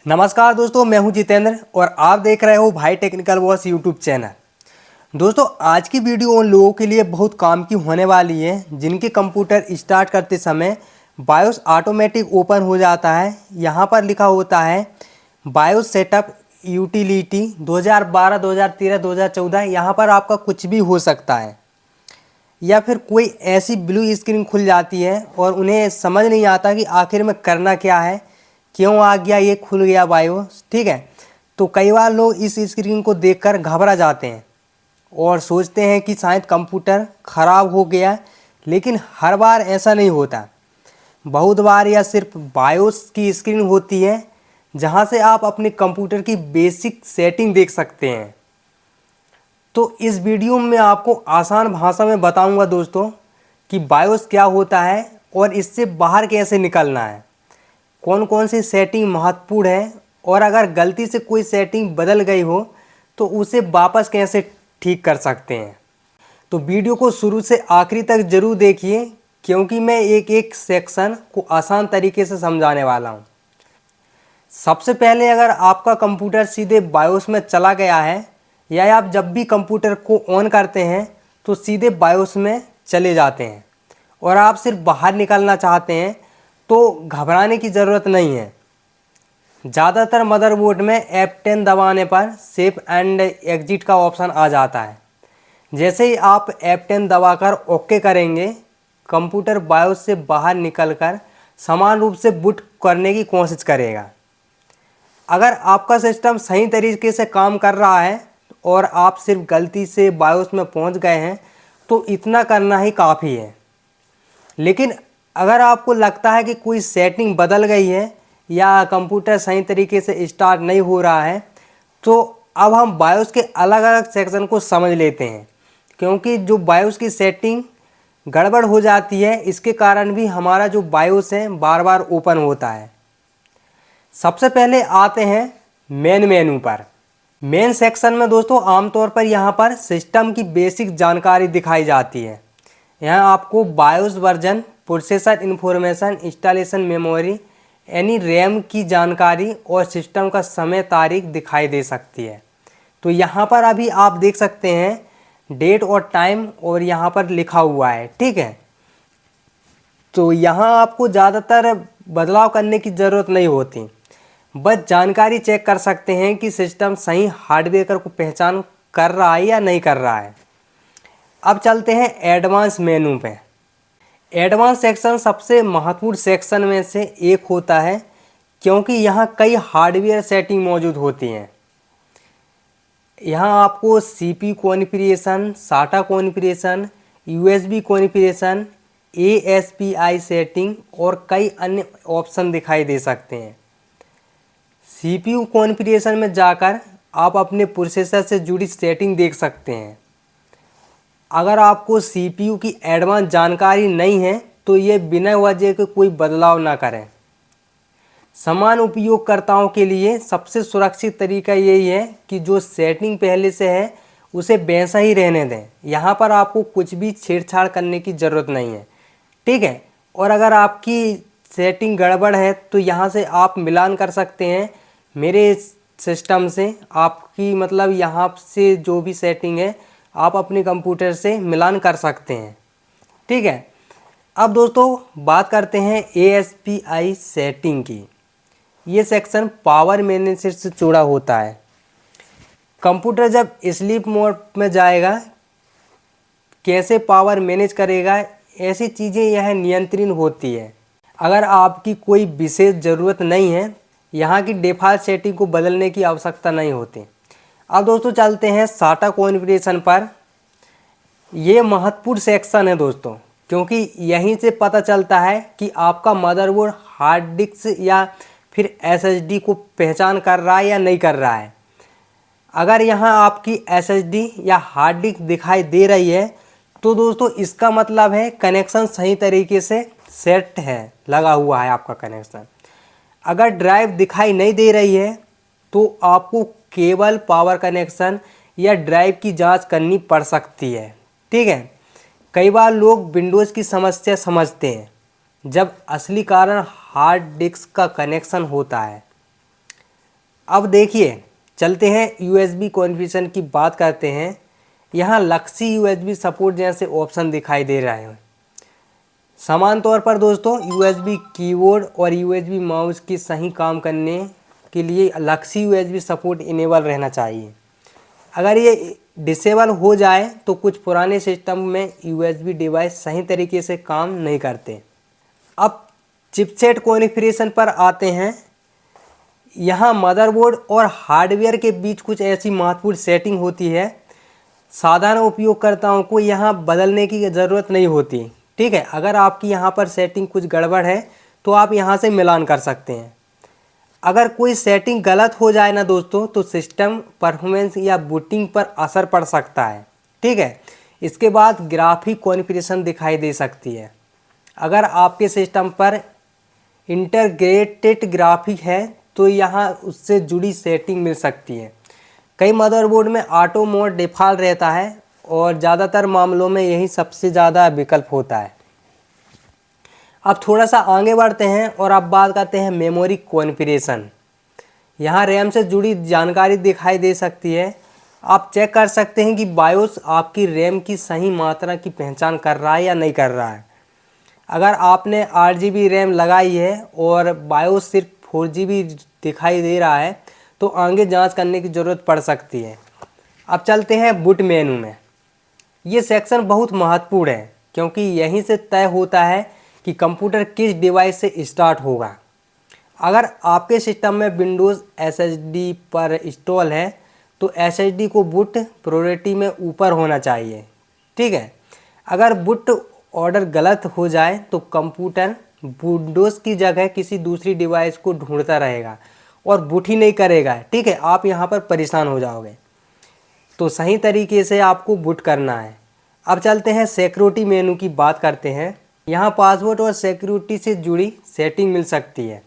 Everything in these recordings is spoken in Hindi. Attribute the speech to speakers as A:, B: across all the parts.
A: नमस्कार दोस्तों, मैं हूं जितेंद्र और आप देख रहे हो भाई टेक्निकल बॉस यूट्यूब चैनल। दोस्तों, आज की वीडियो उन लोगों के लिए बहुत काम की होने वाली है जिनके कंप्यूटर स्टार्ट करते समय बायोस ऑटोमेटिक ओपन हो जाता है। यहां पर लिखा होता है बायोस सेटअप यूटिलिटी 2012, 2013, 2014। यहाँ पर आपका कुछ भी हो सकता है या फिर कोई ऐसी ब्लू स्क्रीन खुल जाती है और उन्हें समझ नहीं आता कि आखिर में करना क्या है, क्यों आ गया ये खुल गया बायोस। ठीक है, तो कई बार लोग इस स्क्रीन को देखकर घबरा जाते हैं और सोचते हैं कि शायद कंप्यूटर ख़राब हो गया, लेकिन हर बार ऐसा नहीं होता। बहुत बार यह सिर्फ बायोस की स्क्रीन होती है जहां से आप अपने कंप्यूटर की बेसिक सेटिंग देख सकते हैं। तो इस वीडियो में आपको आसान भाषा में बताऊंगा दोस्तों कि बायोस क्या होता है और इससे बाहर कैसे निकलना है, कौन कौन सी सेटिंग महत्वपूर्ण है और अगर गलती से कोई सेटिंग बदल गई हो तो उसे वापस कैसे ठीक कर सकते हैं। तो वीडियो को शुरू से आखिरी तक ज़रूर देखिए, क्योंकि मैं एक एक सेक्शन को आसान तरीके से समझाने वाला हूँ। सबसे पहले, अगर आपका कंप्यूटर सीधे बायोस में चला गया है या आप जब भी कंप्यूटर को ऑन करते हैं तो सीधे बायोस में चले जाते हैं और आप सिर्फ बाहर निकलना चाहते हैं, तो घबराने की ज़रूरत नहीं है। ज़्यादातर मदरबोर्ड में F10 दबाने पर सेव एंड एग्जिट का ऑप्शन आ जाता है। जैसे ही आप F10 दबाकर ओके करेंगे, कंप्यूटर बायोस से बाहर निकलकर समान रूप से बूट करने की कोशिश करेगा। अगर आपका सिस्टम सही तरीके से काम कर रहा है और आप सिर्फ गलती से बायोस में पहुंच गए हैं तो इतना करना ही काफ़ी है। लेकिन अगर आपको लगता है कि कोई सेटिंग बदल गई है या कंप्यूटर सही तरीके से स्टार्ट नहीं हो रहा है, तो अब हम बायोस के अलग अलग सेक्शन को समझ लेते हैं, क्योंकि जो बायोस की सेटिंग गड़बड़ हो जाती है इसके कारण भी हमारा जो बायोस है बार बार ओपन होता है। सबसे पहले आते हैं मेन मेनू पर। मेन सेक्शन में दोस्तों आमतौर पर यहाँ पर सिस्टम की बेसिक जानकारी दिखाई जाती है। यहाँ आपको BIOS version, processor information, installation memory, यानी रैम की जानकारी और सिस्टम का समय तारीख दिखाई दे सकती है। तो यहाँ पर अभी आप देख सकते हैं डेट और टाइम और यहाँ पर लिखा हुआ है। ठीक है, तो यहाँ आपको ज़्यादातर बदलाव करने की ज़रूरत नहीं होती, बस जानकारी चेक कर सकते हैं कि सिस्टम सही हार्डवेयर को पहचान कर रहा है या नहीं कर रहा है। अब चलते हैं एडवांस मेनू पे। एडवांस सेक्शन सबसे महत्वपूर्ण सेक्शन में से एक होता है, क्योंकि यहाँ कई हार्डवेयर सेटिंग मौजूद होती हैं। यहाँ आपको CPU configuration, SATA configuration, USB configuration, ASPI setting और कई अन्य ऑप्शन दिखाई दे सकते हैं। CPU कॉन्फ़िगरेशन में जाकर आप अपने प्रोसेसर से जुड़ी सेटिंग देख सकते हैं। अगर आपको CPU की एडवांस जानकारी नहीं है तो ये बिना वजह के कोई बदलाव ना करें। समान उपयोगकर्ताओं के लिए सबसे सुरक्षित तरीका यही है कि जो सेटिंग पहले से है उसे वैसा ही रहने दें। यहाँ पर आपको कुछ भी छेड़छाड़ करने की ज़रूरत नहीं है। ठीक है, और अगर आपकी सेटिंग गड़बड़ है तो यहाँ से आप मिलान कर सकते हैं मेरे सिस्टम से। आपकी मतलब यहाँ से जो भी सेटिंग है आप अपने कंप्यूटर से मिलान कर सकते हैं। ठीक है, अब दोस्तों बात करते हैं ASPI सेटिंग की। ये सेक्शन पावर मैनेजर से जुड़ा होता है। कंप्यूटर जब स्लीप मोड में जाएगा, कैसे पावर मैनेज करेगा, ऐसी चीज़ें यह नियंत्रण होती है। अगर आपकी कोई विशेष ज़रूरत नहीं है, यहाँ की डिफ़ॉल्ट सेटिंग को बदलने की आवश्यकता नहीं होती। अब दोस्तों चलते हैं SATA कॉन्फ़िगरेशन पर। ये महत्वपूर्ण सेक्शन है दोस्तों, क्योंकि यहीं से पता चलता है कि आपका मदरबोर्ड हार्ड डिस्क या फिर SSD को पहचान कर रहा है या नहीं कर रहा है। अगर यहाँ आपकी SSD या हार्ड डिस्क दिखाई दे रही है तो दोस्तों इसका मतलब है कनेक्शन सही तरीके से सेट है, लगा हुआ है आपका कनेक्शन। अगर ड्राइव दिखाई नहीं दे रही है तो आपको केबल, पावर कनेक्शन या ड्राइव की जांच करनी पड़ सकती है। ठीक है, कई बार लोग विंडोज़ की समस्या समझते हैं जब असली कारण हार्ड डिस्क का कनेक्शन होता है। अब देखिए, चलते हैं यूएसबी कॉन्फ़िगरेशन की बात करते हैं। यहाँ लक्सी यूएसबी सपोर्ट जैसे ऑप्शन दिखाई दे रहे हैं। समान तौर पर दोस्तों यूएसबी कीबोर्ड और यूएसबी माउस की सही काम करने के लिए लक्सी यूएसबी सपोर्ट इनेबल रहना चाहिए। अगर ये डिसेबल हो जाए तो कुछ पुराने सिस्टम में यूएसबी डिवाइस सही तरीके से काम नहीं करते। अब चिपसेट कॉन्फ़िगरेशन पर आते हैं। यहाँ मदरबोर्ड और हार्डवेयर के बीच कुछ ऐसी महत्वपूर्ण सेटिंग होती है, साधारण उपयोगकर्ताओं को यहाँ बदलने की ज़रूरत नहीं होती। ठीक है, अगर आपकी यहाँ पर सेटिंग कुछ गड़बड़ है तो आप यहाँ से मिलान कर सकते हैं। अगर कोई सेटिंग गलत हो जाए ना दोस्तों तो सिस्टम परफॉर्मेंस या बूटिंग पर असर पड़ सकता है। ठीक है, इसके बाद ग्राफिक कॉन्फ़िगरेशन दिखाई दे सकती है। अगर आपके सिस्टम पर इंटीग्रेटेड ग्राफिक है तो यहाँ उससे जुड़ी सेटिंग मिल सकती है। कई मदरबोर्ड में ऑटो मोड डिफ़ॉल्ट रहता है और ज़्यादातर मामलों में यही सबसे ज़्यादा विकल्प होता है। अब थोड़ा सा आगे बढ़ते हैं और अब बात करते हैं मेमोरी कॉन्फ़िगरेशन। यहाँ रैम से जुड़ी जानकारी दिखाई दे सकती है। आप चेक कर सकते हैं कि बायोस आपकी रैम की सही मात्रा की पहचान कर रहा है या नहीं कर रहा है। अगर आपने 8 GB रैम लगाई है और बायोस सिर्फ 4 GB दिखाई दे रहा है तो आगे जांच करने की ज़रूरत पड़ सकती है। अब चलते हैं बूट मेनू में। ये सेक्शन बहुत महत्वपूर्ण है क्योंकि यहीं से तय होता है कि कंप्यूटर किस डिवाइस से स्टार्ट होगा। अगर आपके सिस्टम में विंडोज़ SSD पर इंस्टॉल है तो SSD को बूट प्रायोरिटी में ऊपर होना चाहिए। ठीक है, अगर बूट ऑर्डर गलत हो जाए तो कंप्यूटर विंडोज़ की जगह किसी दूसरी डिवाइस को ढूंढता रहेगा और बूट ही नहीं करेगा। ठीक है, आप यहाँ पर परेशान हो जाओगे। तो सही तरीके से आपको बूट करना है। अब चलते हैं सिक्योरिटी मेनू की बात करते हैं। यहाँ पासवर्ड और सिक्योरिटी से जुड़ी सेटिंग मिल सकती है।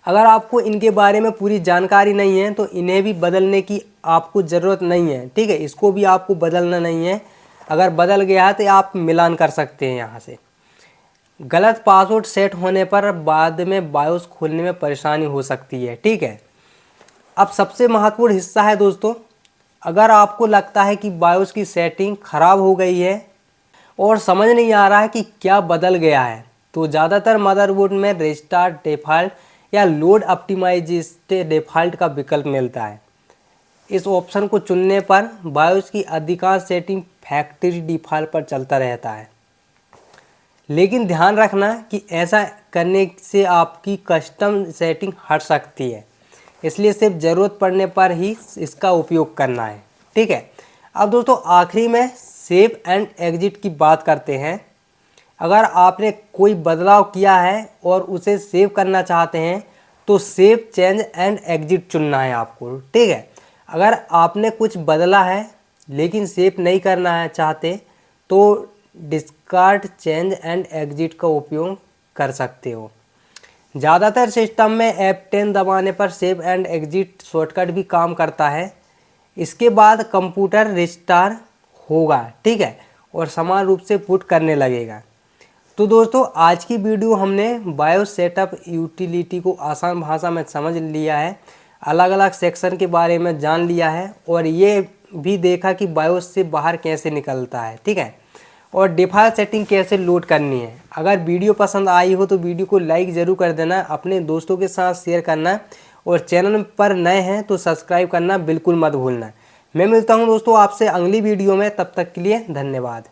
A: अगर आपको इनके बारे में पूरी जानकारी नहीं है तो इन्हें भी बदलने की आपको ज़रूरत नहीं है। ठीक है, इसको भी आपको बदलना नहीं है। अगर बदल गया है तो आप मिलान कर सकते हैं यहाँ से। गलत पासवर्ड सेट होने पर बाद में बायोस खोलने में परेशानी हो सकती है। ठीक है, अब सबसे महत्वपूर्ण हिस्सा है दोस्तों, अगर आपको लगता है कि बायोस की सेटिंग ख़राब हो गई है और समझ नहीं आ रहा है कि क्या बदल गया है तो ज़्यादातर मदरबोर्ड में रिस्टार्ट डिफ़ॉल्ट या लोड ऑप्टिमाइजेशन डिफ़ॉल्ट का विकल्प मिलता है। इस ऑप्शन को चुनने पर बायोस की अधिकांश सेटिंग फैक्ट्री डिफ़ॉल्ट पर चलता रहता है। लेकिन ध्यान रखना कि ऐसा करने से आपकी कस्टम सेटिंग हट सकती है, इसलिए सिर्फ ज़रूरत पड़ने पर ही इसका उपयोग करना है। ठीक है, अब दोस्तों आखिरी में सेव एंड एग्जिट की बात करते हैं। अगर आपने कोई बदलाव किया है और उसे सेव करना चाहते हैं तो सेव चेंज एंड एग्जिट चुनना है आपको। ठीक है, अगर आपने कुछ बदला है लेकिन सेव नहीं करना है चाहते तो डिस्कार्ड चेंज एंड एग्जिट का उपयोग कर सकते हो। ज़्यादातर सिस्टम में F10 दबाने पर सेव एंड एग्जिट शॉर्टकट भी काम करता है। इसके बाद कंप्यूटर रिस्टार्ट होगा। ठीक है, और समान रूप से बूट करने लगेगा। तो दोस्तों आज की वीडियो हमने बायोस सेटअप यूटिलिटी को आसान भाषा में समझ लिया है, अलग अलग सेक्शन के बारे में जान लिया है और ये भी देखा कि बायोस से बाहर कैसे निकलता है। ठीक है, और डिफ़ॉल्ट सेटिंग कैसे लोड करनी है। अगर वीडियो पसंद आई हो तो वीडियो को लाइक ज़रूर कर देना, अपने दोस्तों के साथ शेयर करना और चैनल पर नए हैं तो सब्सक्राइब करना बिल्कुल मत भूलना। मैं मिलता हूं दोस्तों आपसे अगली वीडियो में, तब तक के लिए धन्यवाद।